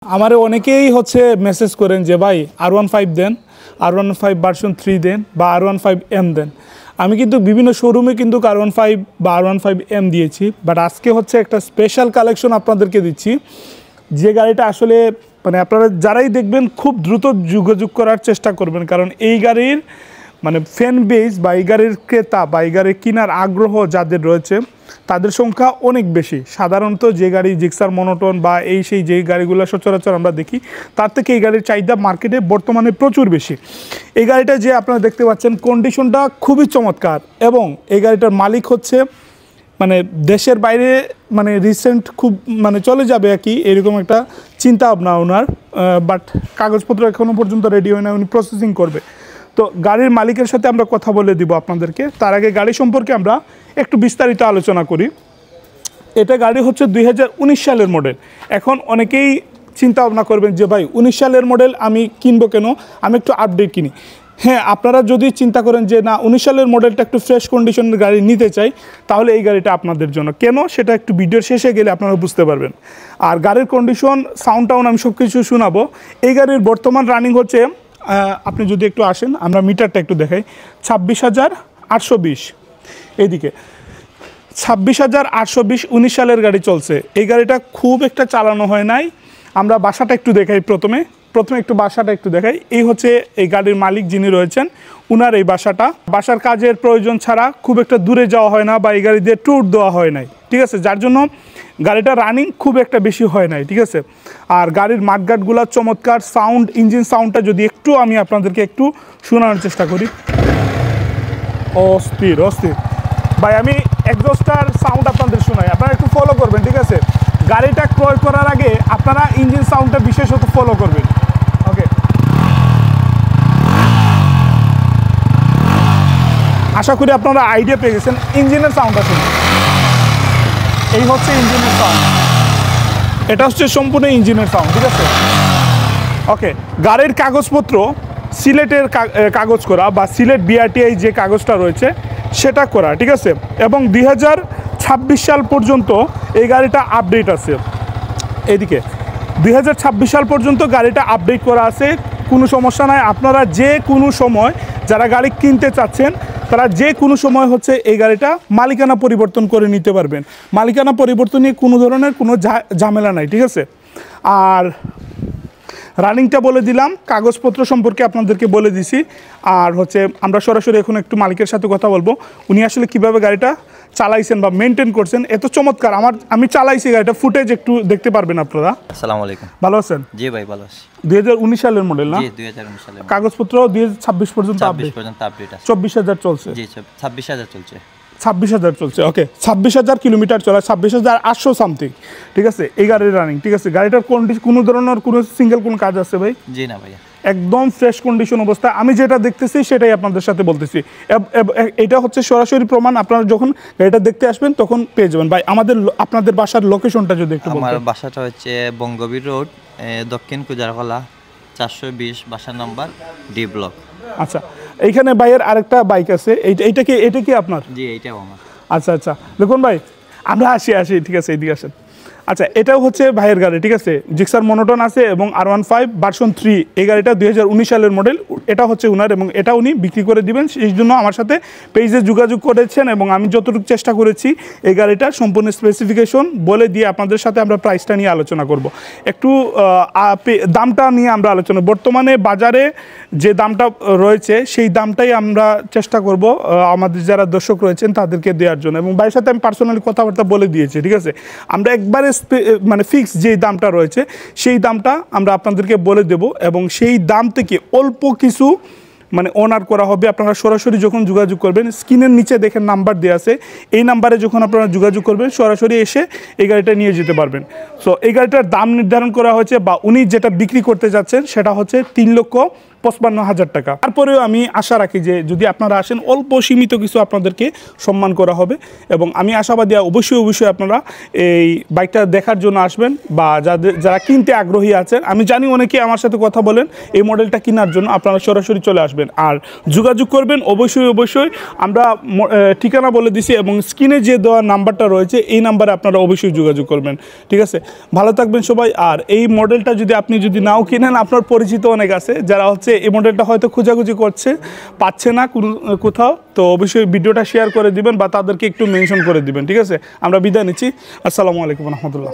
আমারে অনেকেই হচ্ছে মেসেজ করেন যে ভাই R15 দেন, R15 ভার্সন 3 দেন বা R15M দেন। আমি কিন্তু বিভিন্ন শোরুমে কিন্তু R15 বা R15M দিয়েছি, বাট আজকে হচ্ছে একটা স্পেশাল কালেকশন আপনাদেরকে দিচ্ছি, যে গাড়িটা আসলে মানে আপনারা যারাই দেখবেন খুব দ্রুত যোগাযোগ করার চেষ্টা করবেন, কারণ এই গাড়ির মানে ফ্যান বেস বা এই গাড়ির ক্রেতা বা এই গাড়ি কেনার আগ্রহ যাদের রয়েছে তাদের সংখ্যা অনেক বেশি। সাধারণত যে গাড়ি জিক্সার মনোটন বা এই সেই যে গাড়িগুলো সচরাচর আমরা দেখি তার থেকে এই গাড়ির চাহিদা মার্কেটে বর্তমানে প্রচুর বেশি। এই গাড়িটা যে আপনারা দেখতে পাচ্ছেন কন্ডিশনটা খুবই চমৎকার, এবং এই গাড়িটার মালিক হচ্ছে মানে দেশের বাইরে মানে রিসেন্ট খুব মানে চলে যাবে আর কি, এরকম একটা চিন্তা ভাবনা ওনার, বাট কাগজপত্র এখনও পর্যন্ত রেডি হয় না, উনি প্রসেসিং করবে। তো গাড়ির মালিকের সাথে আমরা কথা বলে দিব আপনাদেরকে। তার আগে গাড়ি সম্পর্কে আমরা একটু বিস্তারিত আলোচনা করি। এটা গাড়ি হচ্ছে 2019 সালের মডেল। এখন অনেকেই চিন্তা ভাবনা করবেন যে ভাই 19 সালের মডেল আমি কিনবো কেন, আমি একটু আপডেট কিনি। হ্যাঁ, আপনারা যদি চিন্তা করেন যে না 19 সালের মডেলটা একটু ফ্রেশ কন্ডিশনের গাড়ি নিতে চাই, তাহলে এই গাড়িটা আপনাদের জন্য। কেন সেটা একটু ভিডিওর শেষে গেলে আপনারা বুঝতে পারবেন। আর গাড়ির কন্ডিশন সাউন্ড টাউন আমি সব কিছু শোনাবো। এই গাড়ির বর্তমান রানিং হচ্ছে, আপনি যদি একটু আসেন আমরা মিটারটা একটু দেখাই, 26,820। এইদিকে 26,820 19 সালের গাড়ি চলছে। এই গাড়িটা খুব একটা চালানো হয় নাই। আমরা বাসাটা একটু দেখাই, প্রথমে একটু বাসাটা একটু দেখাই। এই হচ্ছে এই গাড়ির মালিক যিনি রয়েছেন, উনার এই বাসাটা। বাসার কাজের প্রয়োজন ছাড়া খুব একটা দূরে যাওয়া হয় না বা এই গাড়ি দিয়ে ট্যুর দেওয়া হয় নাই, ঠিক আছে, যার জন্য গাড়িটা রানিং খুব একটা বেশি হয় নাই, ঠিক আছে। আর গাড়ির মাঠঘাটগুলো চমৎকার, সাউন্ড ইঞ্জিন সাউন্ডটা যদি একটু আমি আপনাদেরকে একটু শোনানোর চেষ্টা করি, অস্থির অস্থির ভাই। আমি এক্সস্টার সাউন্ড আপনাদের শোনাই, আপনারা একটু ফলো করবেন, ঠিক আছে। গাড়িটা ক্রয় করার আগে আপনারা ইঞ্জিন সাউন্ডটা বিশেষত ফলো করবেন, ওকে। আশা করি আপনারা আইডিয়া পেয়ে গেছেন। ইঞ্জিনের সাউন্ডটা শুনুন, এই হচ্ছে ইঞ্জিনের সাউন্ড, এটা হচ্ছে সম্পূর্ণ ইঞ্জিনের সাউন্ড, ঠিক আছে, ওকে। গাড়ির কাগজপত্র সিলেটের কাগজ করা বা সিলেট বিআরটিআই যে কাগজটা রয়েছে সেটা করা, ঠিক আছে। এবং 2026 সাল পর্যন্ত এই গাড়িটা আপডেট আছে। এদিকে 2026 সাল পর্যন্ত গাড়িটা আপডেট করা আছে, কোনো সমস্যা নাই। আপনারা যে কোনো সময় যারা গাড়ি কিনতে চাচ্ছেন তারা যে কোনো সময় হচ্ছে এই গাড়িটা মালিকানা পরিবর্তন করে নিতে পারবেন। মালিকানা পরিবর্তন নিয়ে কোনো ধরনের কোনো ঝামেলা নাই, ঠিক আছে। আর রানিংটা বলে দিলাম, কাগজপত্র সম্পর্কে আপনাদেরকে বলে দিছি। আর হচ্ছে আমরা সরাসরি এখন একটু মালিকের সাথে কথা বলবো, উনি আসলে কীভাবে গাড়িটা চালাইছেন বা মেনটেন করছেন। এত চমৎকার, আমি চালাইছি গাড়িটা, ফুটেজ একটু দেখতে পারবেন আপনারা। আসসালামু আলাইকুম, ভালো আছেন? জি ভাই ভালো আছি। 2019 সালের মডেল না? জি 2019 সালের। কাগজপত্র 2026 পর্যন্ত আপডেট আছে, 24,000 চলছে। জি 26,000 চলছে। 26,000 চলছে, ওকে। 26,000 কিলোমিটার চলা, 26,800 সামথিং, ঠিক আছে। এই গাড়ির রানিং, ঠিক আছে। গাড়িটার কোনো ধরনের কোনো সিঙ্গেল কোনো কাজ আছে ভাই? জি না ভাইয়া, একদম ফ্রেশ কন্ডিশন অবস্থা। আমি যেটা দেখতেছি সেটাই আপনাদের সাথে বলতেছি। এটা হচ্ছে সরাসরি প্রমাণ, আপনারা যখন গাড়িটা দেখতে আসবেন তখন পেয়ে যাবেন। ভাই আপনাদের বাসার লোকেশনটা যদি একটু বলতেন। আমার বাসাটা হচ্ছে বঙ্গবীর রোড, দক্ষিণ কুজারকলা 420, বাসা নাম্বার ডি ব্লক। আচ্ছা, এইখানে ভাইয়ের আরেকটা বাইক আছে, এটা কি আপনার? জি এইটাও আমার। আচ্ছা আচ্ছা, দেখুন ভাই আমরা আসি, ঠিক আছে, এইদিকে আসেন। আচ্ছা, এটাও হচ্ছে ভাইয়ের গাড়ি, ঠিক আছে। জিক্সার মনোটন আছে এবং R15 ভার্সন 3। এই গাড়িটা 2019 সালের মডেল। এটা হচ্ছে উনার, এবং এটা উনি বিক্রি করে দিবেন। সেই জন্য আমার সাথে পেজে যোগাযোগ করেছেন, এবং আমি যতটুকু চেষ্টা করেছি এই গাড়িটার সম্পূর্ণ স্পেসিফিকেশন বলে দিয়ে আপনাদের সাথে আমরা প্রাইসটা নিয়ে আলোচনা করব। একটু দামটা নিয়ে আমরা আলোচনা, বর্তমানে বাজারে যে দামটা রয়েছে সেই দামটাই আমরা চেষ্টা করব আমাদের যারা দর্শক রয়েছেন তাদেরকে দেওয়ার জন্য। এবং ভাইয়ের সাথে আমি পার্সোনালি কথাবার্তা বলে দিয়েছি, ঠিক আছে। আমরা একবারে মানে ফিক্স যে দামটা রয়েছে সেই দামটা আমরা আপনাদেরকে বলে দেব, এবং সেই দাম থেকে অল্প কিছু মানে অনার করা হবে। আপনারা সরাসরি যখন যোগাযোগ করবেন, স্ক্রিনের নিচে দেখেন নাম্বার দেওয়া আছে, এই নাম্বারে যখন আপনারা যোগাযোগ করবেন সরাসরি এসে এই গাড়িটা নিয়ে যেতে পারবেন। সো এই গাড়িটার দাম নির্ধারণ করা হয়েছে, বা উনি যেটা বিক্রি করতে যাচ্ছেন সেটা হচ্ছে 55,000 টাকা। তারপরেও আমি আশা রাখি যে যদি আপনারা আসেন অল্প সীমিত কিছু আপনাদেরকে সম্মান করা হবে, এবং আমি আশাবাদী অবশ্যই আপনারা এই বাইকটা দেখার জন্য আসবেন, বা যারা কিনতে আগ্রহী আছেন, আমি জানি অনেকে আমার সাথে কথা বলেন এই মডেলটা কেনার জন্য, আপনারা সরাসরি চলে আসবেন আর যোগাযোগ করবেন। অবশ্যই আমরা ঠিকানা বলে দিছি, এবং স্ক্রিনে যে দেওয়া নাম্বারটা রয়েছে এই নাম্বারে আপনারা অবশ্যই যোগাযোগ করবেন। ঠিক আছে, ভালো থাকবেন সবাই। আর এই মডেলটা আপনি যদি নাও কিনেন, আপনার পরিচিত অনেক আছে যারা হচ্ছে এই মডেলটা হয়তো খোঁজাখুঁজি করছে, পাচ্ছে না কোথাও, তো অবশ্যই ভিডিওটা শেয়ার করে দিবেন বা তাদেরকে একটু মেনশন করে দিবেন। ঠিক আছে, আমরা বিদায় নিচ্ছি। আসসালামু আলাইকুম রহমতুল্লাহ।